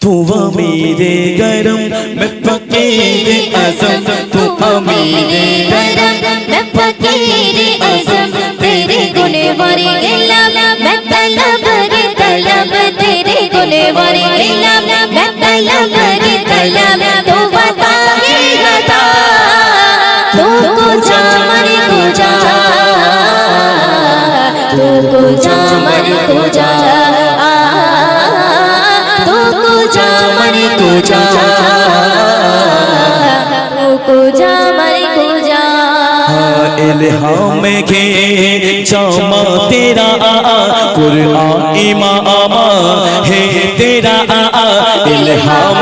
तू अमीरे गरम मैं फकीरे आज़म, तू अमीरे गरम मैं फकीरे आज़म, तेरे गुने वारी इल्म मैं तलब रे तलब, तेरे गुने वारी इल्म मैं तलब रे तलब। तू बता ही बता, तू कुजा मर कुजा, तू कुजा मर कुजा, तू कुजा मर कुजा, तू कुजा मर कुजा। इल्हाम के जामा तेरा कुरआन इमाम है तेरा, इल्हाम